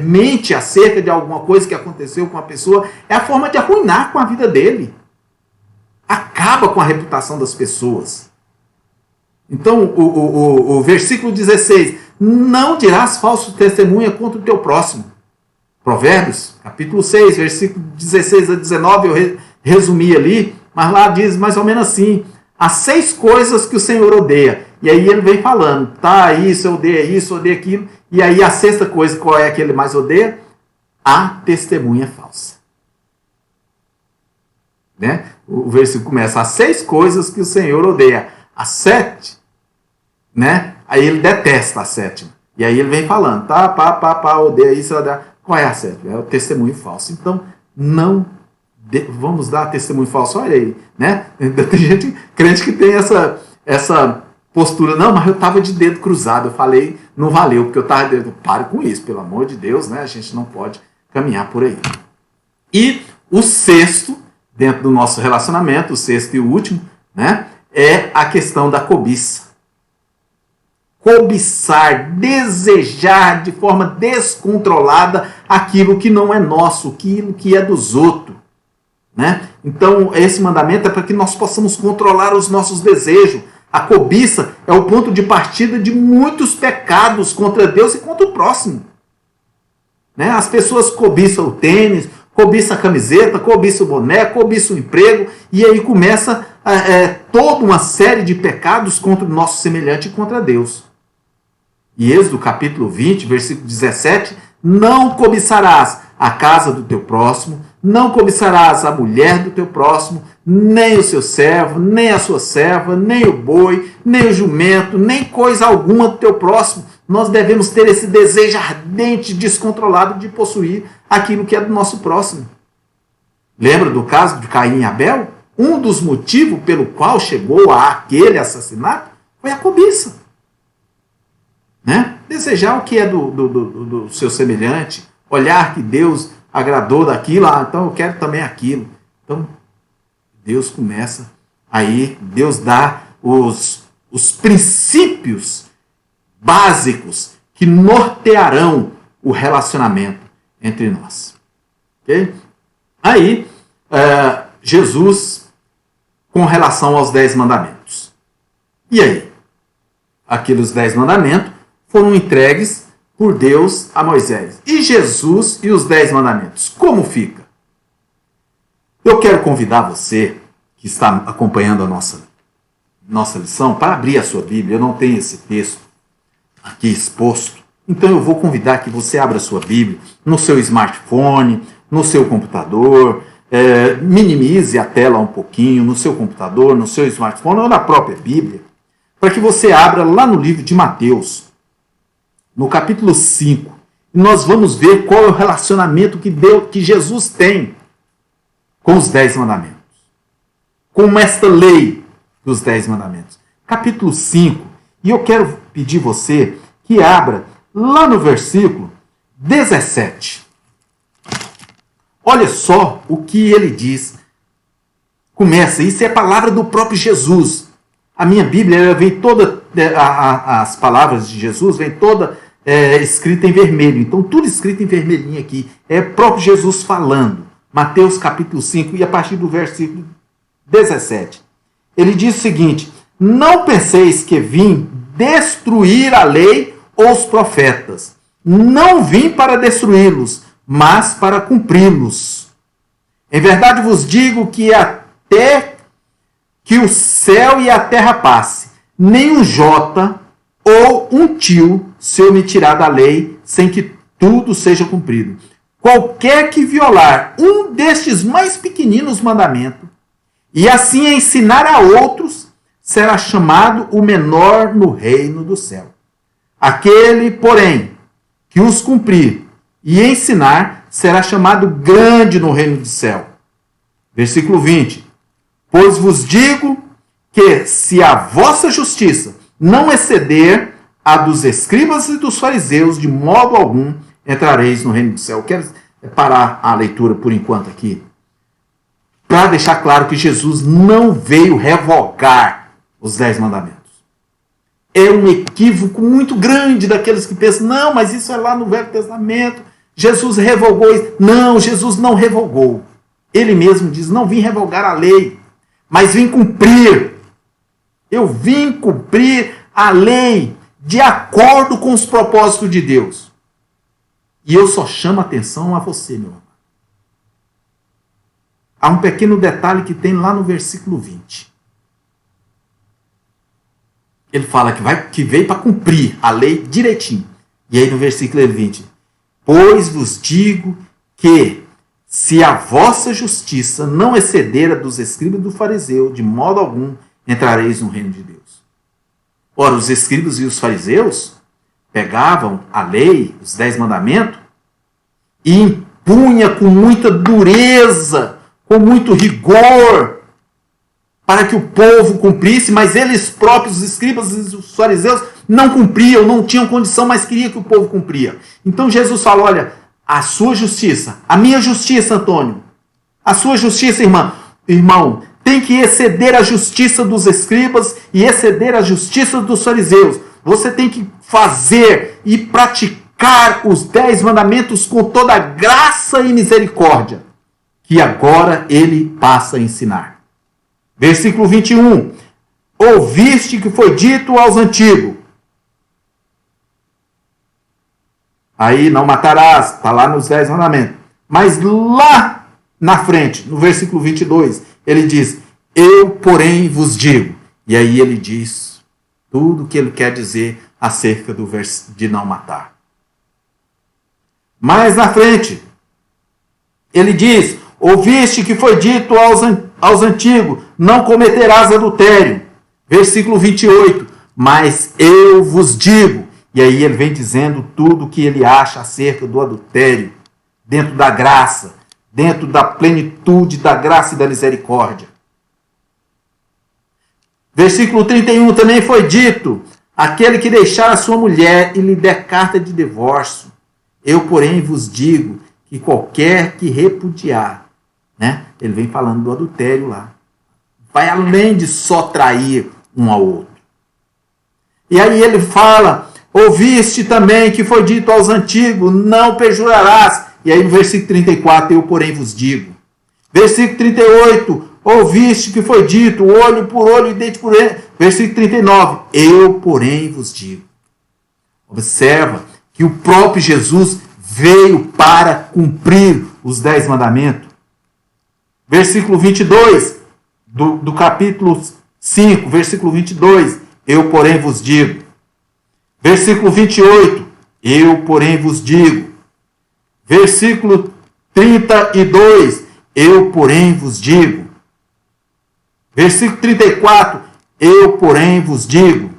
mente acerca de alguma coisa que aconteceu com a pessoa, é a forma de arruinar com a vida dele. Acaba com a reputação das pessoas. Então, o versículo 16, não dirás falso testemunha contra o teu próximo. Provérbios, capítulo 6, versículo 16 a 19, eu resumi ali, mas lá diz mais ou menos assim, as 6 coisas que o Senhor odeia. E aí ele vem falando, tá, isso, eu odeio aquilo. E aí a 6ª coisa, qual é que ele mais odeia? A testemunha falsa. Né? O versículo começa, as 6 coisas que o Senhor odeia. A 7, né? Aí ele detesta a 7ª. E aí ele vem falando, tá, odeia isso, odeia. Qual é a 7ª? É o testemunho falso. Então, não vamos dar testemunho falso. Olha aí, né? Tem gente, crente que tem essa postura. Não, mas eu estava de dedo cruzado. Eu falei, não valeu, porque eu estava de dedo. Pare com isso, pelo amor de Deus, né? A gente não pode caminhar por aí. E o 6º, dentro do nosso relacionamento, o 6º e o último, né? É a questão da cobiça. Cobiçar, desejar de forma descontrolada aquilo que não é nosso, aquilo que é dos outros. Né? Então, esse mandamento é para que nós possamos controlar os nossos desejos. A cobiça é o ponto de partida de muitos pecados contra Deus e contra o próximo. Né? As pessoas cobiçam o tênis, cobiçam a camiseta, cobiçam o boné, cobiçam o emprego, e aí começa toda uma série de pecados contra o nosso semelhante e contra Deus. E Êxodo capítulo 20, versículo 17, não cobiçarás a casa do teu próximo, não cobiçarás a mulher do teu próximo, nem o seu servo, nem a sua serva, nem o boi, nem o jumento, nem coisa alguma do teu próximo. Nós devemos ter esse desejo ardente, descontrolado de possuir aquilo que é do nosso próximo. Lembra do caso de Caim e Abel? Um dos motivos pelo qual chegou a aquele assassinato foi a cobiça. Né? Desejar o que é do seu semelhante, olhar que Deus agradou daquilo, então eu quero também aquilo. Então, Deus começa aí, Deus dá os princípios básicos que nortearão o relacionamento entre nós. Okay? Aí, Jesus, com relação aos 10 mandamentos. E aí? Aqueles 10 mandamentos foram entregues por Deus a Moisés. E Jesus e os 10 mandamentos, como fica? Eu quero convidar você, que está acompanhando a nossa lição, para abrir a sua Bíblia. Eu não tenho esse texto aqui exposto. Então eu vou convidar que você abra a sua Bíblia no seu smartphone, no seu computador, minimize a tela um pouquinho no seu computador, no seu smartphone ou na própria Bíblia, para que você abra lá no livro de Mateus, no capítulo 5, e nós vamos ver qual é o relacionamento que Jesus tem com os 10 mandamentos, com esta lei dos 10 mandamentos. Capítulo 5, e eu quero pedir você que abra lá no versículo 17. Olha só o que ele diz. Começa, isso é a palavra do próprio Jesus. A minha Bíblia ela vem toda, as palavras de Jesus vem toda escrita em vermelho. Então, tudo escrito em vermelhinho aqui. É o próprio Jesus falando. Mateus capítulo 5, e a partir do versículo 17. Ele diz o seguinte: não penseis que vim destruir a lei ou os profetas. Não vim para destruí-los, mas para cumpri-los. Em verdade vos digo que até que o céu e a terra passe, nem um jota ou um tio se omitirá da lei, sem que tudo seja cumprido. Qualquer que violar um destes mais pequeninos mandamentos e assim ensinar a outros, será chamado o menor no reino do céu. Aquele, porém, que os cumprir e ensinar, será chamado grande no reino do céu. Versículo 20. Pois vos digo que se a vossa justiça não exceder a dos escribas e dos fariseus, de modo algum entrareis no reino do céu. Eu quero parar a leitura por enquanto aqui, para deixar claro que Jesus não veio revogar os 10 mandamentos. É um equívoco muito grande daqueles que pensam, não, mas isso é lá no Velho Testamento, Jesus revogou isso. Não, Jesus não revogou. Ele mesmo diz, não vim revogar a lei, mas vim cumprir. Eu vim cumprir a lei de acordo com os propósitos de Deus. E eu só chamo a atenção a você, meu amado. Há um pequeno detalhe que tem lá no versículo 20. Ele fala que veio para cumprir a lei direitinho. E aí no versículo 20. Pois vos digo que se a vossa justiça não exceder a dos escribas e do fariseu, de modo algum entrareis no reino de Deus. Ora, os escribas e os fariseus pegavam a lei, os 10 mandamentos, e impunha com muita dureza, com muito rigor, para que o povo cumprisse, mas eles próprios, os escribas e os fariseus, não cumpriam, não tinham condição, mas queria que o povo cumpria. Então Jesus falou, olha, a sua justiça, a minha justiça, Antônio, a sua justiça, irmão, tem que exceder a justiça dos escribas e exceder a justiça dos fariseus. Você tem que fazer e praticar os 10 mandamentos com toda a graça e misericórdia, que agora ele passa a ensinar. Versículo 21. Ouviste que foi dito aos antigos. Aí não matarás, está lá nos 10 mandamentos. Mas lá na frente, no versículo 22, ele diz, eu, porém, vos digo. E aí ele diz tudo o que ele quer dizer acerca do de não matar. Mais na frente, ele diz, ouviste que foi dito aos antigos, não cometerás adultério. Versículo 28, mas eu vos digo. E aí ele vem dizendo tudo o que ele acha acerca do adultério, dentro da graça, dentro da plenitude da graça e da misericórdia. Versículo 31 também foi dito, aquele que deixar a sua mulher e lhe der carta de divórcio, eu, porém, vos digo que qualquer que repudiar, né? Ele vem falando do adultério lá, vai além de só trair um ao outro. E aí ele fala, ouviste também que foi dito aos antigos, não perjurarás. E aí no versículo 34, eu, porém, vos digo. Versículo 38, ouviste que foi dito, olho por olho e dente por dente. Versículo 39, eu, porém, vos digo. Observa que o próprio Jesus veio para cumprir os 10 mandamentos. Versículo 22, do capítulo 5, versículo 22, eu, porém, vos digo. Versículo 28, eu, porém, vos digo. Versículo 32, eu, porém, vos digo. Versículo 34, eu, porém, vos digo.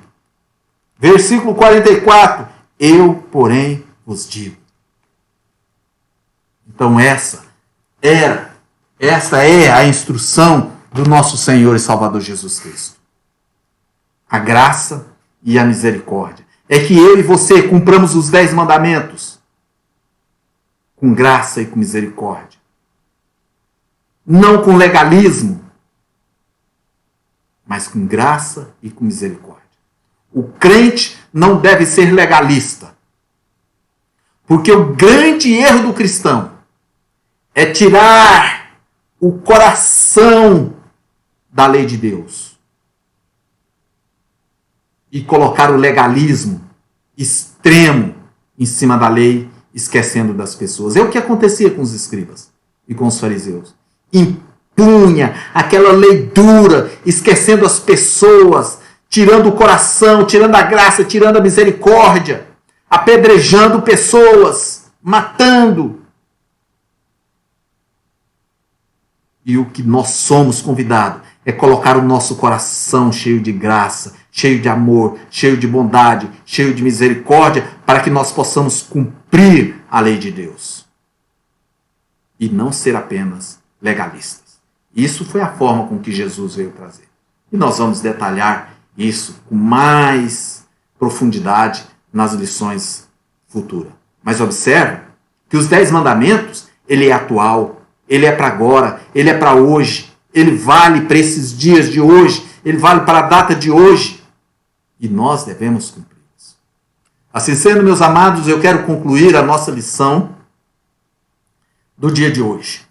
Versículo 44, eu, porém, vos digo. Então essa é a instrução do nosso Senhor e Salvador Jesus Cristo. A graça e a misericórdia. É que eu e você cumpramos os 10 mandamentos com graça e com misericórdia. Não com legalismo, mas com graça e com misericórdia. O crente não deve ser legalista. Porque o grande erro do cristão é tirar o coração da lei de Deus e colocar o legalismo extremo em cima da lei, esquecendo das pessoas. É o que acontecia com os escribas e com os fariseus. Impunha aquela lei dura, esquecendo as pessoas, tirando o coração, tirando a graça, tirando a misericórdia, apedrejando pessoas, matando. E o que nós somos convidados é colocar o nosso coração cheio de graça, cheio de amor, cheio de bondade, cheio de misericórdia, para que nós possamos cumprir a lei de Deus. E não ser apenas legalistas. Isso foi a forma com que Jesus veio trazer. E nós vamos detalhar isso com mais profundidade nas lições futuras. Mas observe que os 10 mandamentos, ele é atual, ele é para agora, ele é para hoje, ele vale para esses dias de hoje, ele vale para a data de hoje. E nós devemos cumpri-los. Assim sendo, meus amados, eu quero concluir a nossa lição do dia de hoje.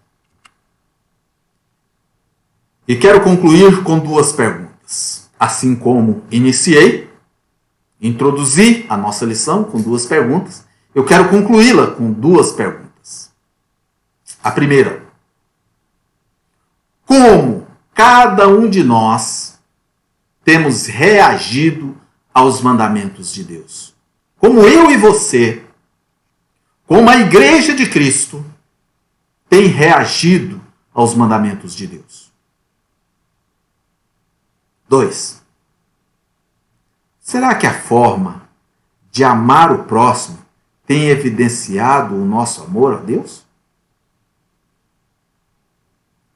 E quero concluir com 2 perguntas. Assim como iniciei, introduzi a nossa lição com 2 perguntas, eu quero concluí-la com 2 perguntas. A primeira: como cada um de nós temos reagido aos mandamentos de Deus? Como eu e você, como a Igreja de Cristo, tem reagido aos mandamentos de Deus? 2. Será que a forma de amar o próximo tem evidenciado o nosso amor a Deus?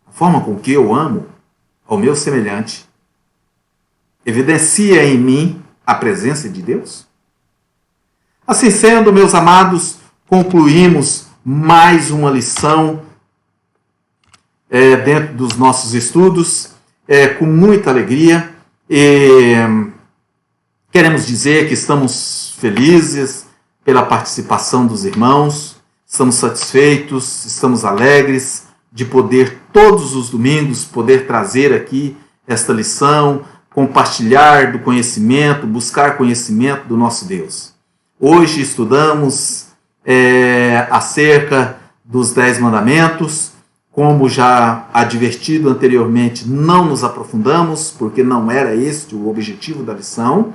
A forma com que eu amo ao meu semelhante evidencia em mim a presença de Deus? Assim sendo, meus amados, concluímos mais uma lição dentro dos nossos estudos, com muita alegria. Queremos dizer que estamos felizes pela participação dos irmãos, estamos satisfeitos, estamos alegres de poder, todos os domingos, poder trazer aqui esta lição, compartilhar do conhecimento, buscar conhecimento do nosso Deus. Hoje estudamos acerca dos 10 mandamentos. Como já advertido anteriormente, não nos aprofundamos, porque não era este o objetivo da lição,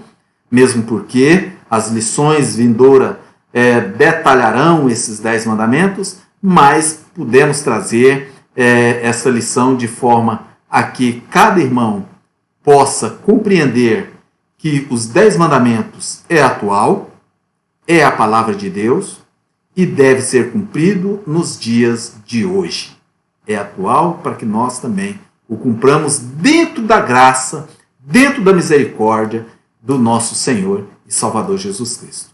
mesmo porque as lições vindouras detalharão esses 10 mandamentos, mas podemos trazer essa lição de forma a que cada irmão possa compreender que os 10 mandamentos é atual, é a palavra de Deus e deve ser cumprido nos dias de hoje. É atual para que nós também o cumpramos dentro da graça, dentro da misericórdia do nosso Senhor e Salvador Jesus Cristo.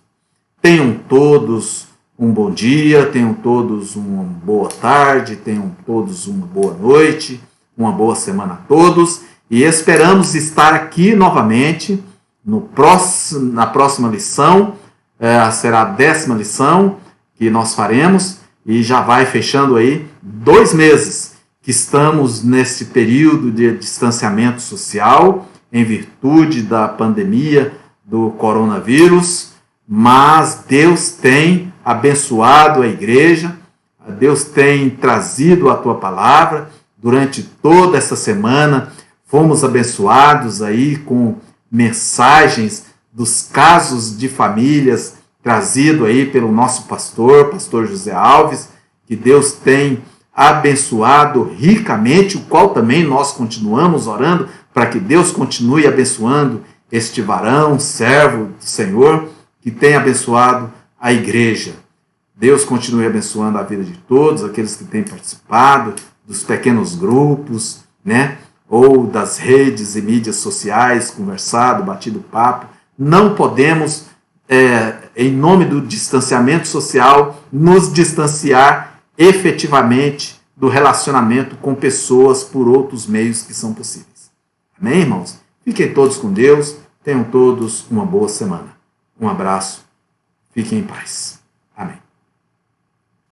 Tenham todos um bom dia, tenham todos uma boa tarde, tenham todos uma boa noite, uma boa semana a todos e esperamos estar aqui novamente na próxima lição, será a 10ª lição que nós faremos. E já vai fechando aí 2 meses que estamos nesse período de distanciamento social, em virtude da pandemia do coronavírus, mas Deus tem abençoado a igreja, Deus tem trazido a tua palavra durante toda essa semana. Fomos abençoados aí com mensagens dos casos de famílias trazido aí pelo nosso pastor José Alves, que Deus tem abençoado ricamente, o qual também nós continuamos orando para que Deus continue abençoando este varão, servo do Senhor, que tem abençoado a igreja. Deus continue abençoando a vida de todos, aqueles que têm participado dos pequenos grupos, ou das redes e mídias sociais, conversado, batido papo. Não podemos em nome do distanciamento social, nos distanciar efetivamente do relacionamento com pessoas por outros meios que são possíveis. Amém, irmãos? Fiquem todos com Deus, tenham todos uma boa semana. Um abraço, fiquem em paz. Amém.